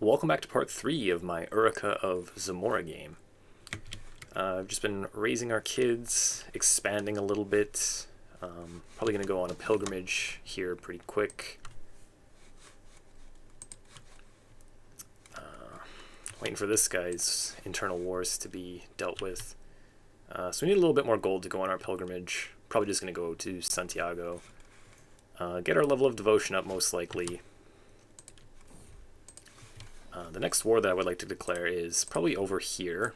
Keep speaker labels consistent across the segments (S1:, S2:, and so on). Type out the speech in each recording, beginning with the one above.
S1: Welcome back to part 3 of my Urika of Zamora game. I've just been raising our kids, expanding a little bit. Probably going to go on a pilgrimage here pretty quick. Waiting for this guy's internal wars to be dealt with. So we need a little bit more gold to go on our pilgrimage. Probably just going to go to Santiago. Get our level of devotion up most likely. The next war that I would like to declare is probably over here.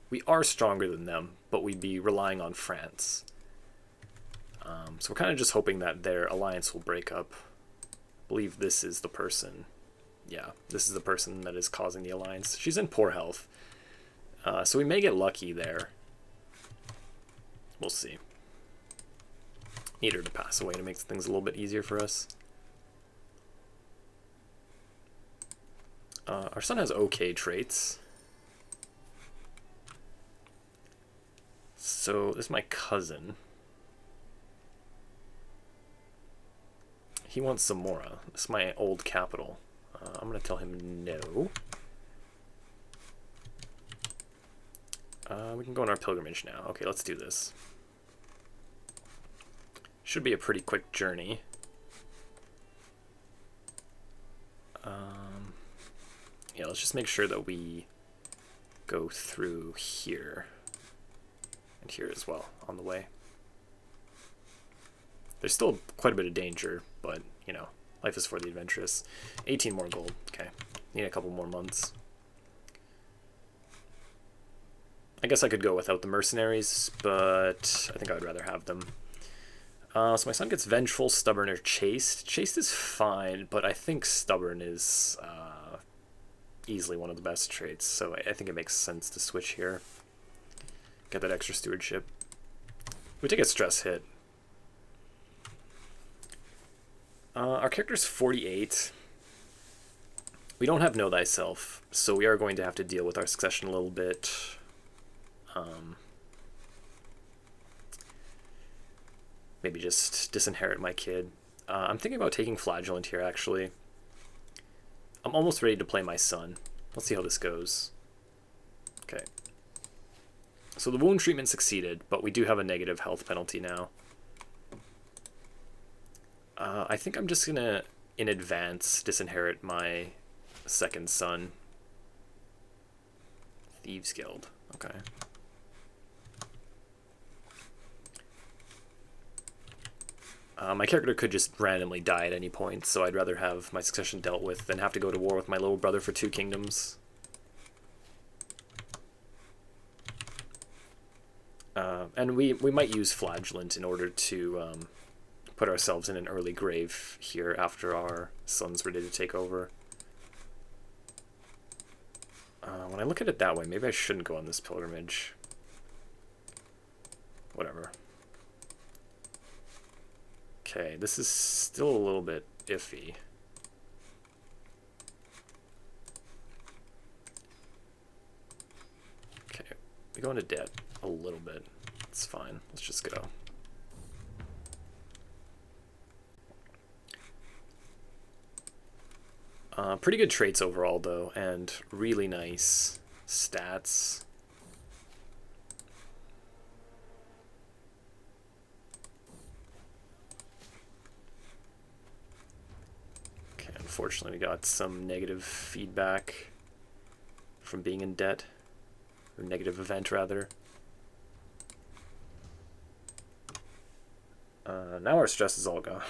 S1: We are stronger than them, but we'd be relying on France. So we're kind of just hoping that their alliance will break up. I believe this is the person. Yeah, this is the person that is causing the alliance. She's in poor health. So we may get lucky there. We'll see. Need her to pass away to make things a little bit easier for us. Our son has okay traits. So this is my cousin. He wants Zamora. This is my old capital. I'm going to tell him no. We can go on our pilgrimage now. Okay, let's do this. Should be a pretty quick journey. Yeah, let's just make sure that we go through here. And here as well, on the way. There's still quite a bit of danger, but, you know, life is for the adventurous. 18 more gold. Okay, need a couple more months. I guess I could go without the mercenaries, but I think I would rather have them. So my son gets vengeful, stubborn, or chaste. Chaste is fine, but I think stubborn is easily one of the best traits, so I think it makes sense to switch here. Get that extra stewardship. We take a stress hit. Our character's 48. We don't have Know Thyself, so we are going to have to deal with our succession a little bit. Maybe just disinherit my kid. I'm thinking about taking Flagellant here, actually. I'm almost ready to play my son. Let's see how this goes. Okay. So the wound treatment succeeded, but we do have a negative health penalty now. I think I'm just gonna, in advance, disinherit my second son. Thieves Guild. Okay. My character could just randomly die at any point, so I'd rather have my succession dealt with than have to go to war with my little brother for 2 kingdoms. And we might use Flagellant in order to put ourselves in an early grave here after our son's ready to take over. When I look at it that way, maybe I shouldn't go on this pilgrimage. Whatever. Okay, this is still a little bit iffy. Okay, we go into debt a little bit. It's fine. Let's just go. Pretty good traits overall, though, and really nice stats. Unfortunately, we got some negative feedback from being in debt, or negative event, rather. Now our stress is all gone.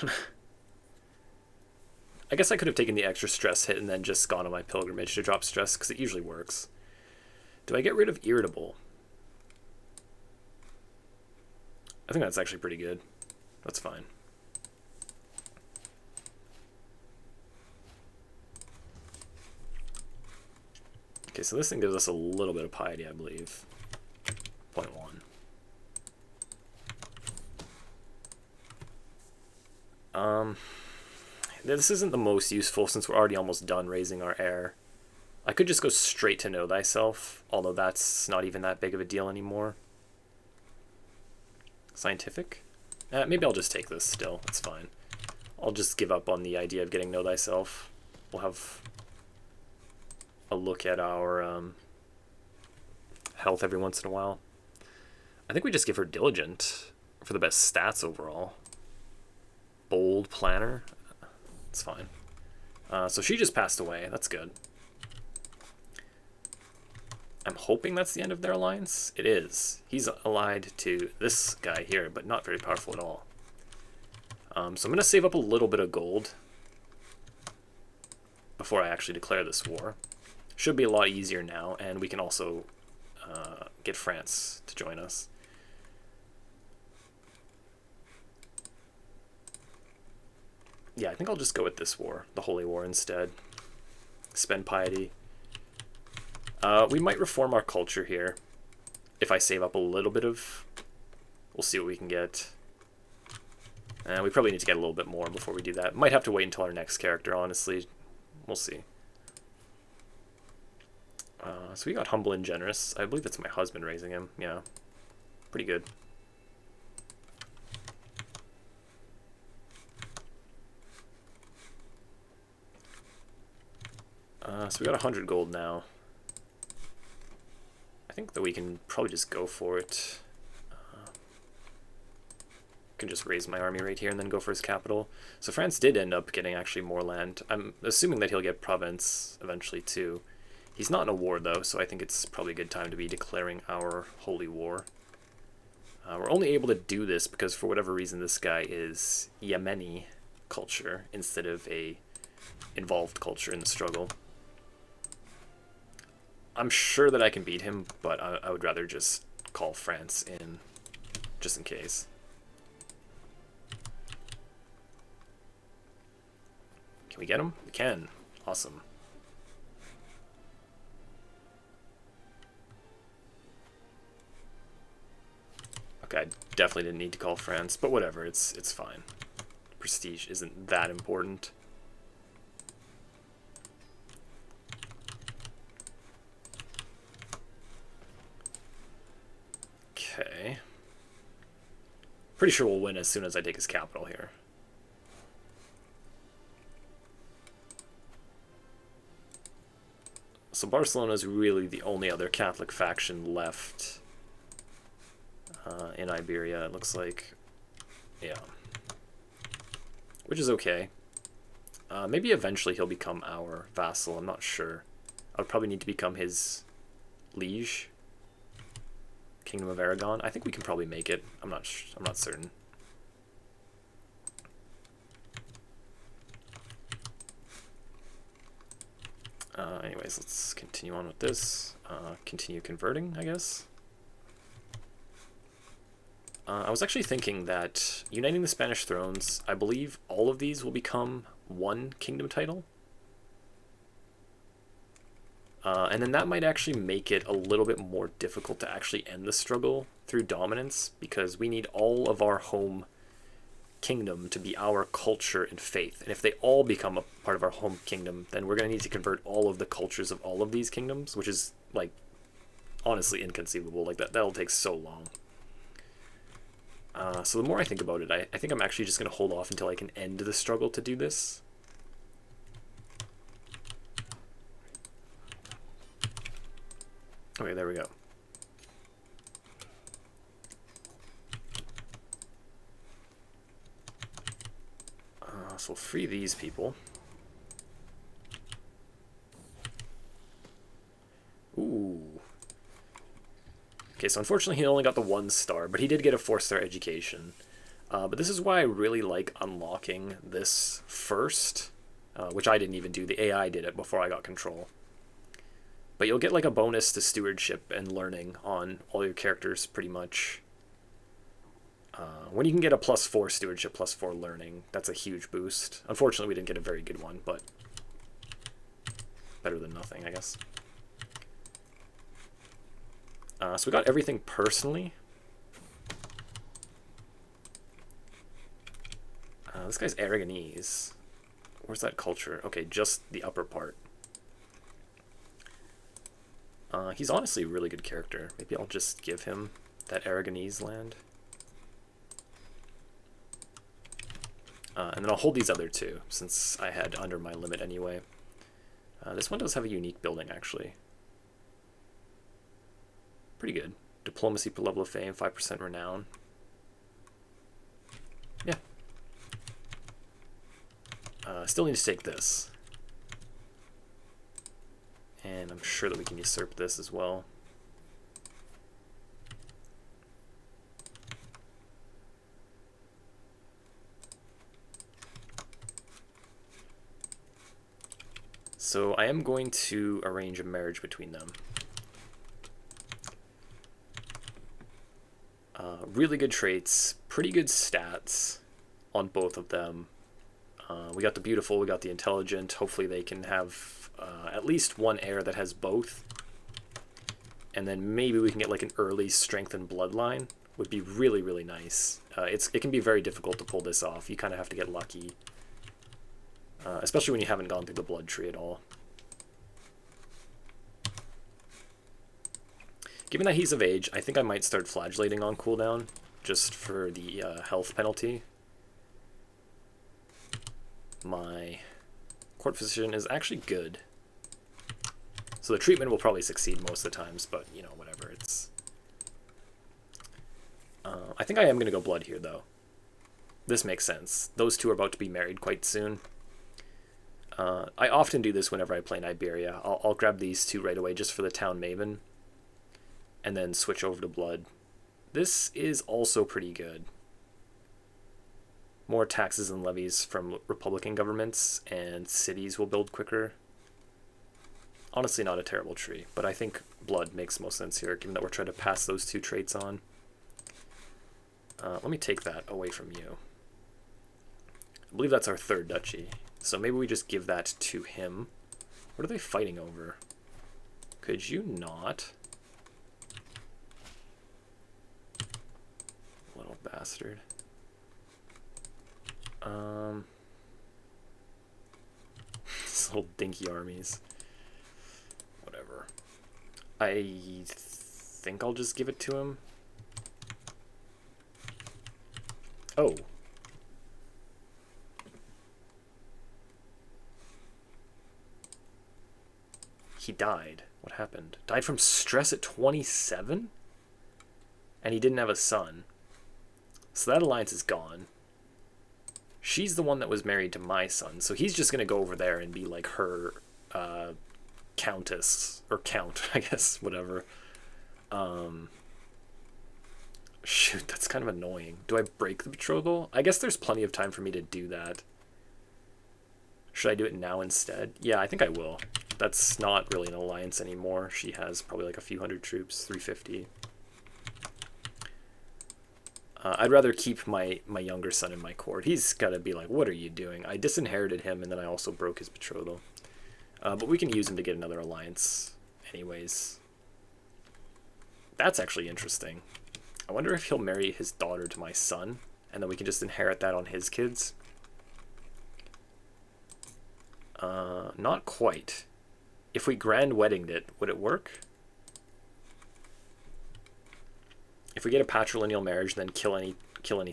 S1: I guess I could have taken the extra stress hit and then just gone on my pilgrimage to drop stress, because it usually works. Do I get rid of irritable? I think that's actually pretty good. That's fine. Okay, so this thing gives us a little bit of piety, I believe. 0.1. This isn't the most useful since we're already almost done raising our heir. I could just go straight to Know Thyself, although that's not even that big of a deal anymore. Scientific? Maybe I'll just take this still. It's fine. I'll just give up on the idea of getting Know Thyself. We'll have a look at our health every once in a while. I think we just give her Diligent for the best stats overall. Bold Planner. It's fine. So she just passed away. That's good. I'm hoping that's the end of their alliance. It is. He's allied to this guy here, but not very powerful at all. So I'm going to save up a little bit of gold before I actually declare this war. Should be a lot easier now, and we can also get France to join us. Yeah, I think I'll just go with this war, the Holy War, instead. Spend piety. We might reform our culture here. If I save up a little bit of... We'll see what we can get. We probably need to get a little bit more before we do that. Might have to wait until our next character, honestly. We'll see. So we got Humble and Generous. I believe that's my husband raising him. Yeah. Pretty good. So we got 100 gold now. I think that we can probably just go for it. Can just raise my army right here and then go for his capital. So France did end up getting actually more land. I'm assuming that he'll get Provence eventually too. He's not in a war though, so I think it's probably a good time to be declaring our holy war. We're only able to do this because for whatever reason this guy is Yemeni culture instead of a involved culture in the struggle. I'm sure that I can beat him, but I would rather just call France in, just in case. Can we get him? We can. Awesome. Okay, I definitely didn't need to call France, but whatever, it's fine. Prestige isn't that important. Okay. Pretty sure we'll win as soon as I take his capital here. So Barcelona is really the only other Catholic faction left in Iberia, it looks like. Yeah. Which is okay. Maybe eventually he'll become our vassal, I'm not sure. I would probably need to become his liege. Kingdom of Aragon. I think we can probably make it. I'm not certain. Anyways, let's continue on with this. Continue converting, I guess. I was actually thinking that uniting the Spanish thrones, I believe all of these will become one kingdom title. And then that might actually make it a little bit more difficult to actually end the struggle through dominance, because we need all of our home kingdom to be our culture and faith. And if they all become a part of our home kingdom, then we're going to need to convert all of the cultures of all of these kingdoms, which is, like, honestly inconceivable. Like, that'll take so long. So the more I think about it, I think I'm actually just going to hold off until I can end the struggle to do this. Okay, there we go. So we'll free these people. Ooh. Okay, so unfortunately he only got the 1 star, but he did get a 4-star education. But this is why I really like unlocking this first, which I didn't even do. The AI did it before I got control. But you'll get like a bonus to stewardship and learning on all your characters pretty much. When you can get a +4 stewardship, +4 learning, that's a huge boost. Unfortunately, we didn't get a very good one, but better than nothing, I guess. So we got everything personally. This guy's Aragonese. Where's that culture? Okay, just the upper part. He's honestly a really good character. Maybe I'll just give him that Aragonese land. And then I'll hold these other two, since I had under my limit anyway. This one does have a unique building, actually. Pretty good. Diplomacy per level of fame, 5% renown. Yeah. Still need to take this. And I'm sure that we can usurp this as well. So I am going to arrange a marriage between them. Really good traits, pretty good stats on both of them. We got the beautiful, we got the intelligent. Hopefully they can have at least one heir that has both. And then maybe we can get like an early strength and bloodline. Would be really, really nice. It can be very difficult to pull this off. You kind of have to get lucky. Especially when you haven't gone through the blood tree at all. Given that he's of age, I think I might start flagellating on cooldown, just for the health penalty. My court physician is actually good. So the treatment will probably succeed most of the times, but, you know, whatever. It's. I think I am going to go blood here, though. This makes sense. Those two are about to be married quite soon. I often do this whenever I play in Iberia. I'll grab these two right away just for the town maven. And then switch over to blood. This is also pretty good. More taxes and levies from Republican governments, and cities will build quicker. Honestly, not a terrible tree, but I think blood makes most sense here, given that we're trying to pass those two traits on. Let me take that away from you. I believe that's our third duchy, so maybe we just give that to him. What are they fighting over? Could you not? Little bastard. These little dinky armies. Whatever. I think I'll just give it to him. Oh. He died. What happened? Died from stress at 27? And he didn't have a son. So that alliance is gone. She's the one that was married to my son, so he's just going to go over there and be like her countess, or count, I guess, whatever. Shoot, that's kind of annoying. Do I break the betrothal? I guess there's plenty of time for me to do that. Should I do it now instead? Yeah, I think I will. That's not really an alliance anymore. She has probably like a few hundred troops, 350. I'd rather keep my younger son in my court. He's got to be like, what are you doing? I disinherited him, and then I also broke his betrothal. But we can use him to get another alliance anyways. That's actually interesting. I wonder if he'll marry his daughter to my son, and then we can just inherit that on his kids. Not quite. If we grand weddinged it, would it work? If we get a patrilineal marriage, then kill any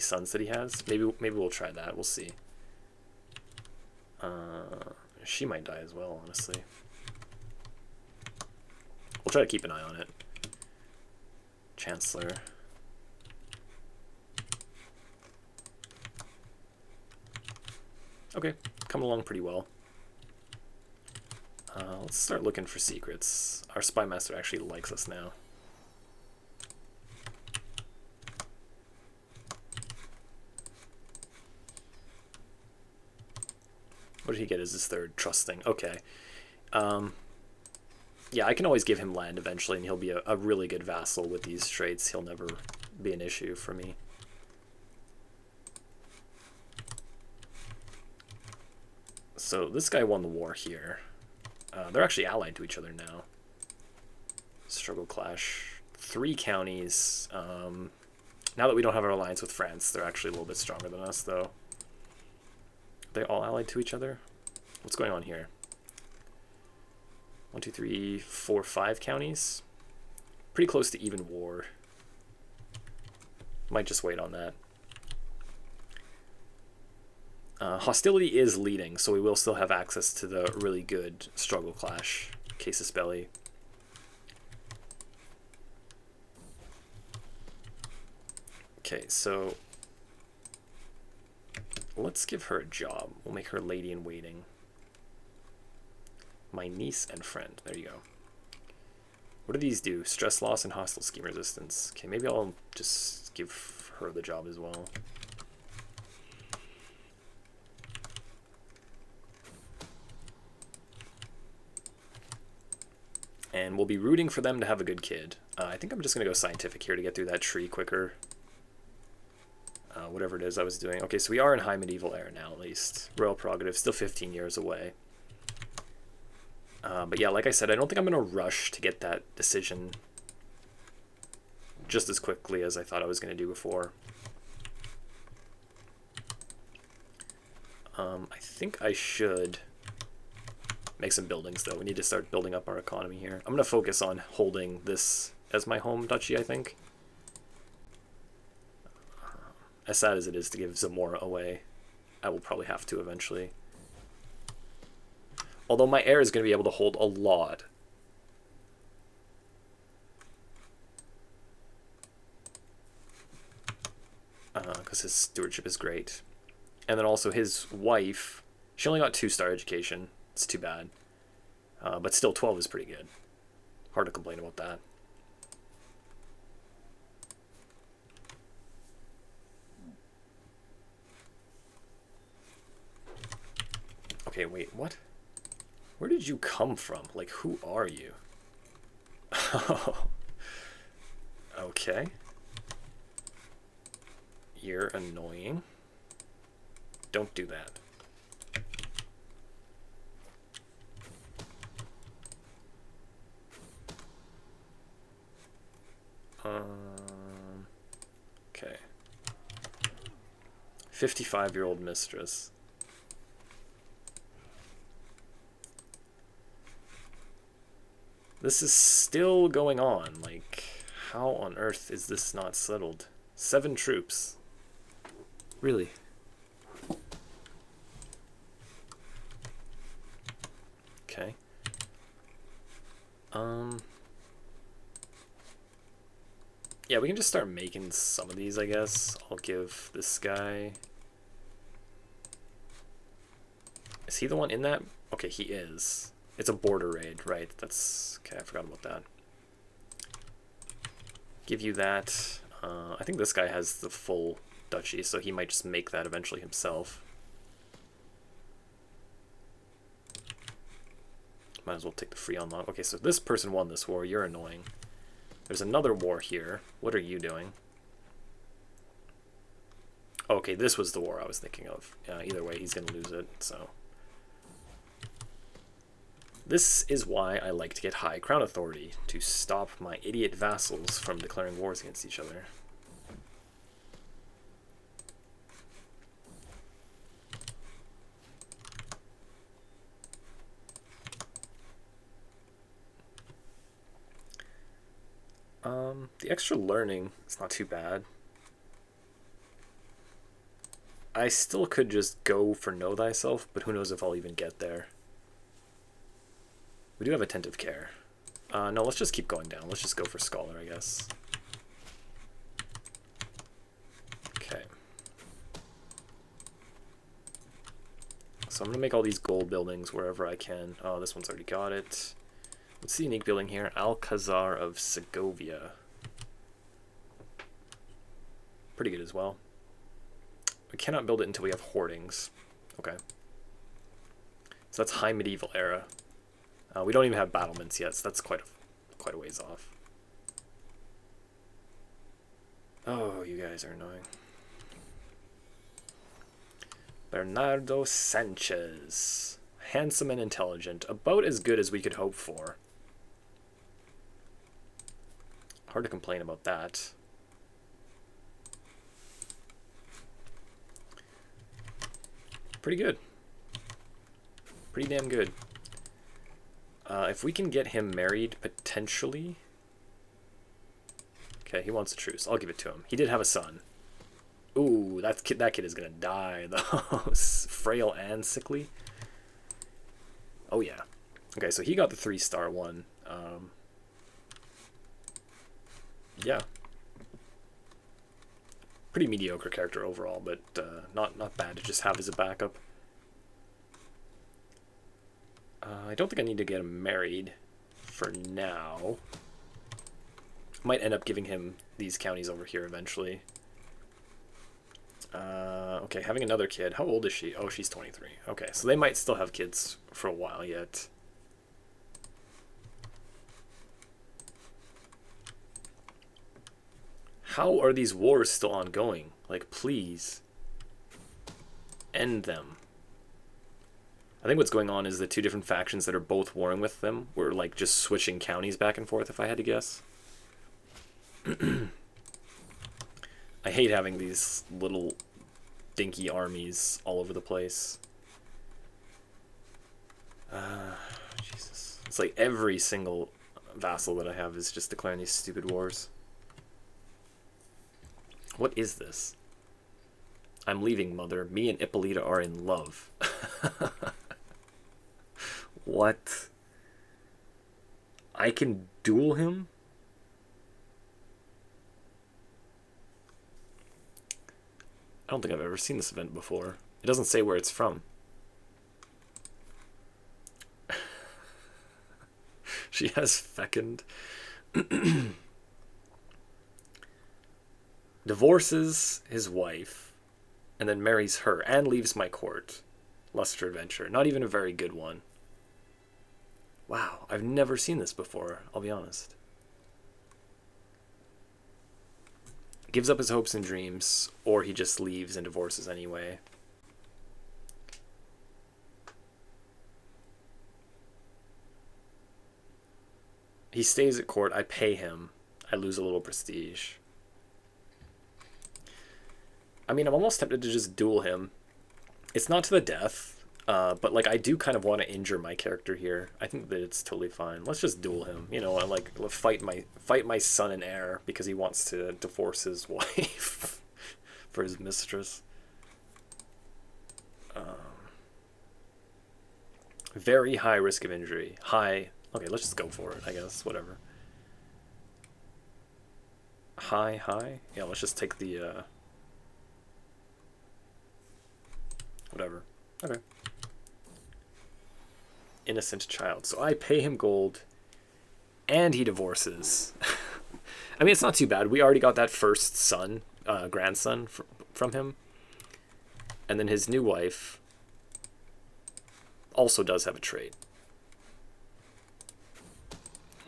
S1: sons that he has, maybe we'll try that. We'll see. She might die as well, honestly. We'll try to keep an eye on it. Chancellor. Okay, coming along pretty well. Let's start looking for secrets. Our spy master actually likes us now. What did he get as his third? Trusting. Okay. Yeah, I can always give him land eventually, and he'll be a really good vassal with these traits. He'll never be an issue for me. So this guy won the war here. They're actually allied to each other now. Struggle clash. 3 counties. Now that we don't have our alliance with France, they're actually a little bit stronger than us, though. They all allied to each other? What's going on here? 1, 2, 3, 4, 5 counties. Pretty close to even war. Might just wait on that. Hostility is leading, so we will still have access to the really good Struggle Clash, Casus Belli. Okay, so let's give her a job. We'll make her lady in waiting. My niece and friend. There you go. What do these do? Stress loss and hostile scheme resistance. Okay, maybe I'll just give her the job as well. And we'll be rooting for them to have a good kid. I think I'm just going to go scientific here to get through that tree quicker. Whatever it is I was doing. Okay, so we are in high medieval era now, at least. Royal prerogative, still 15 years away. But yeah, like I said, I don't think I'm going to rush to get that decision just as quickly as I thought I was going to do before. I think I should make some buildings, though. We need to start building up our economy here. I'm going to focus on holding this as my home duchy, I think. As sad as it is to give Zamora away, I will probably have to eventually. Although my heir is going to be able to hold a lot. Because his stewardship is great. And then also his wife, she only got 2-star education. It's too bad. But still, 12 is pretty good. Hard to complain about that. Okay, wait, what? Where did you come from? Like, who are you? Okay. You're annoying. Don't do that. Okay. 55-year-old mistress. This is still going on. Like, how on earth is this not settled? 7 troops. Really? Okay. Yeah, we can just start making some of these, I guess. I'll give this guy... Is he the one in that? Okay, he is. It's a border raid, right? That's... Okay, I forgot about that. Give you that. I think this guy has the full duchy, so he might just make that eventually himself. Might as well take the free unlock. Okay, so this person won this war. You're annoying. There's another war here. What are you doing? Okay, this was the war I was thinking of. Either way, he's going to lose it, so... This is why I like to get high crown authority, to stop my idiot vassals from declaring wars against each other. The extra learning is not too bad. I still could just go for Know Thyself, but who knows if I'll even get there. We do have Attentive Care. No, let's just keep going down. Let's just go for Scholar, I guess. Okay. So I'm going to make all these gold buildings wherever I can. Oh, this one's already got it. What's the unique building here? Alcazar of Segovia. Pretty good as well. We cannot build it until we have hoardings. Okay. So that's high medieval era. We don't even have battlements yet, so that's quite a ways off. Oh, you guys are annoying. Bernardo Sanchez. Handsome and intelligent. About as good as we could hope for. Hard to complain about that. Pretty good. Pretty damn good. If we can get him married, potentially... Okay, he wants a truce. I'll give it to him. He did have a son. Ooh, that kid is gonna die though. Frail and sickly. Oh yeah. Okay, so he got the 3-star one. Yeah. Pretty mediocre character overall, but not bad to just have as a backup. I don't think I need to get him married for now. Might end up giving him these counties over here eventually. Okay, having another kid. How old is she? Oh, she's 23. Okay, so they might still have kids for a while yet. How are these wars still ongoing? Like, please end them. I think what's going on is the two different factions that are both warring with them were like just switching counties back and forth, if I had to guess. I hate having these little dinky armies all over the place. Jesus. It's like every single vassal that I have is just declaring these stupid wars. What is this? I'm leaving, mother. Me and Ippolita are in love. What? I can duel him? I don't think I've ever seen this event before. It doesn't say where it's from. She has fecund. Divorces his wife, and then marries her, and leaves my court. Luster Adventure. Not even a very good one. Wow, I've never seen this before, I'll be honest. Gives up his hopes and dreams, or he just leaves and divorces anyway. He stays at court, I pay him, I lose a little prestige. I mean, I'm almost tempted to just duel him. It's not to the death, but like I do kind of want to injure my character here. I think that it's totally fine. Let's just duel him. You know, and like fight my son and heir because he wants to divorce his wife for his mistress. Very high risk of injury. High. Okay, let's just go for it. I guess whatever. High. Yeah, let's just take the. Whatever. Okay. Innocent child. So I pay him gold, and he divorces. I mean, it's not too bad. We already got that first son, grandson from him. And then his new wife also does have a trait.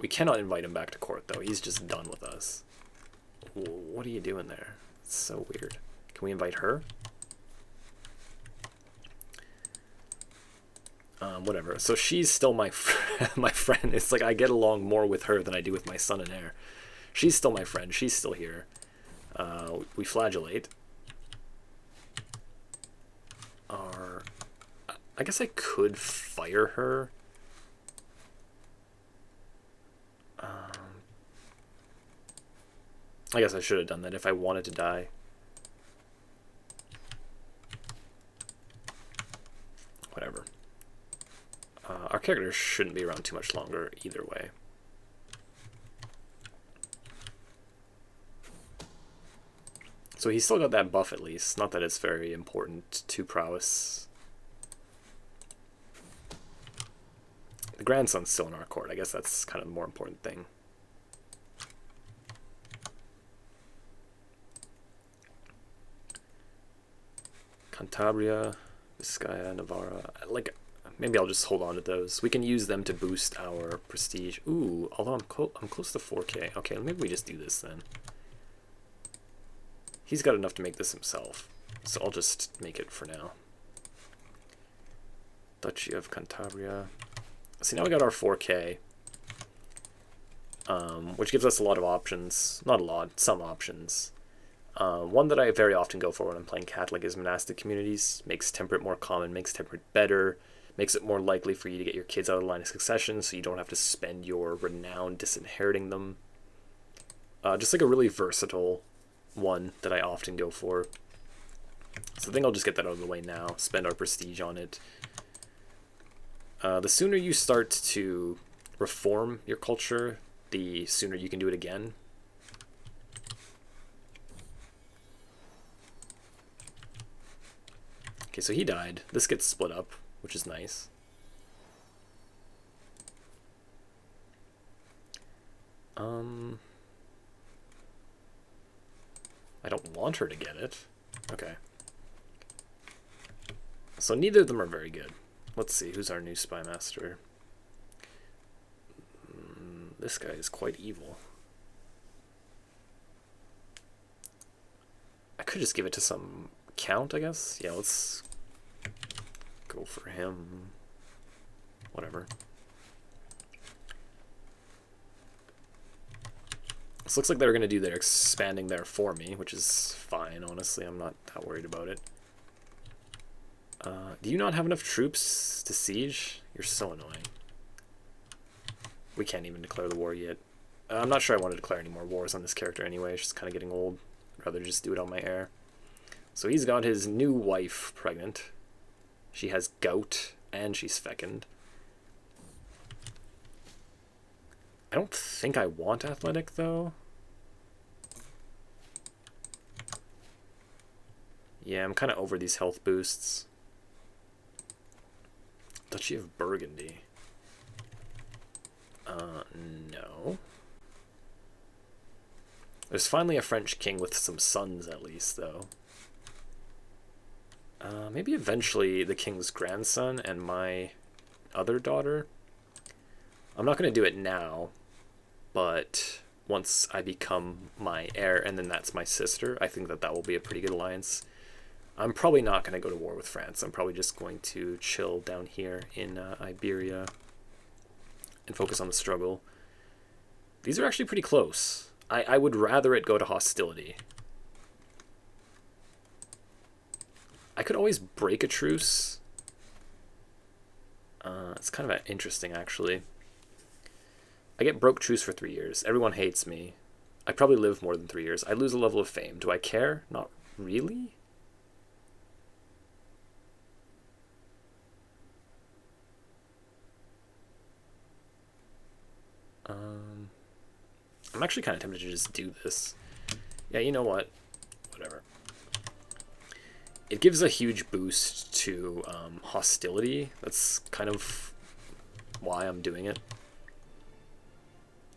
S1: We cannot invite him back to court, though. He's just done with us. What are you doing there? It's so weird. Can we invite her? Whatever. So she's still my my friend. It's like I get along more with her than I do with my son and heir. She's still my friend. She's still here. We flagellate. I guess I could fire her. I guess I should have done that if I wanted to die. Whatever. Our character shouldn't be around too much longer either way. So he's still got that buff at least. Not that it's very important to prowess. The grandson's still in our court. I guess that's kind of the more important thing. Cantabria, Vizcaya, Navarra. Like, maybe I'll just hold on to those. We can use them to boost our prestige. Ooh, although I'm close to 4K. Okay, maybe we just do this then. He's got enough to make this himself, so I'll just make it for now. Duchy of Cantabria. See, now we got our 4K, which gives us a lot of options. Not a lot, some options. One that I very often go for when I'm playing Catholic is monastic communities. Makes temperate more common, makes temperate better, makes it more likely for you to get your kids out of the line of succession so you don't have to spend your renown disinheriting them. Just like a really versatile one that I often go for. So I think I'll just get that out of the way now, spend our prestige on it. The sooner you start to reform your culture, the sooner you can do it again. Okay, so he died. This gets split up, which is nice. I don't want her to get it. Okay. So neither of them are very good. Let's see, who's our new spy master? This guy is quite evil. I could just give it to some count, I guess. Yeah, let's go for him. Whatever. This looks like they're going to do their expanding there for me, which is fine, honestly. I'm not that worried about it. Do you not have enough troops to siege? You're so annoying. We can't even declare the war yet. I'm not sure I want to declare any more wars on this character anyway. She's kind of getting old. I'd rather just do it on my heir. So he's got his new wife pregnant. She has gout, and she's fecund. I don't think I want athletic, though. Yeah, I'm kind of over these health boosts. Duchy of Burgundy. No. There's finally a French king with some sons, at least, though. Maybe eventually the king's grandson and my other daughter. I'm not going to do it now, but once I become my heir, and then that's my sister, I think that that will be a pretty good alliance. I'm probably not going to go to war with France. I'm probably just going to chill down here in Iberia and focus on the struggle. These are actually pretty close. I would rather it go to hostility. I could always break a truce. It's kind of interesting, actually. I get broke truce for 3 years. Everyone hates me. I probably live more than 3 years. I lose a level of fame. Do I care? Not really. I'm actually kind of tempted to just do this. Yeah, you know what? Whatever. It gives a huge boost to hostility. That's kind of why I'm doing it.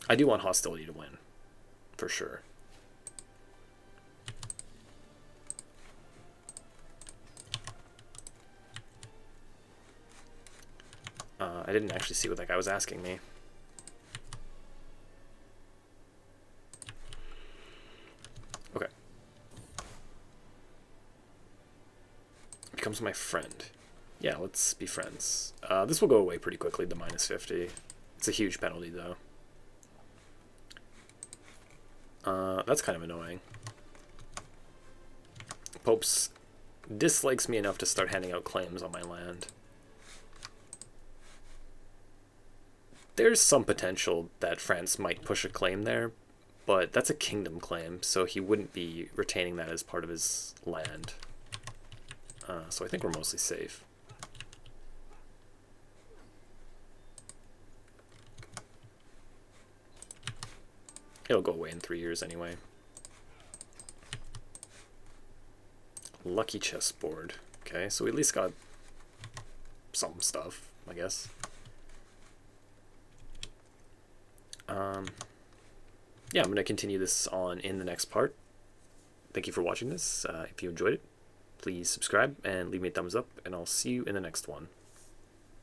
S1: I do want hostility to win, for sure. I didn't actually see what that guy was asking me. Okay. Becomes my friend. Yeah, let's be friends. This will go away pretty quickly, the minus 50. It's a huge penalty, though. That's kind of annoying. Pope's dislikes me enough to start handing out claims on my land. There's some potential that France might push a claim there, but that's a kingdom claim, so he wouldn't be retaining that as part of his land. So I think we're mostly safe. It'll go away in 3 years anyway. Lucky chessboard. Okay, so we at least got some stuff, I guess. Yeah, I'm going to continue this on in the next part. Thank you for watching this. If you enjoyed it, please subscribe and leave me a thumbs up, and I'll see you in the next one.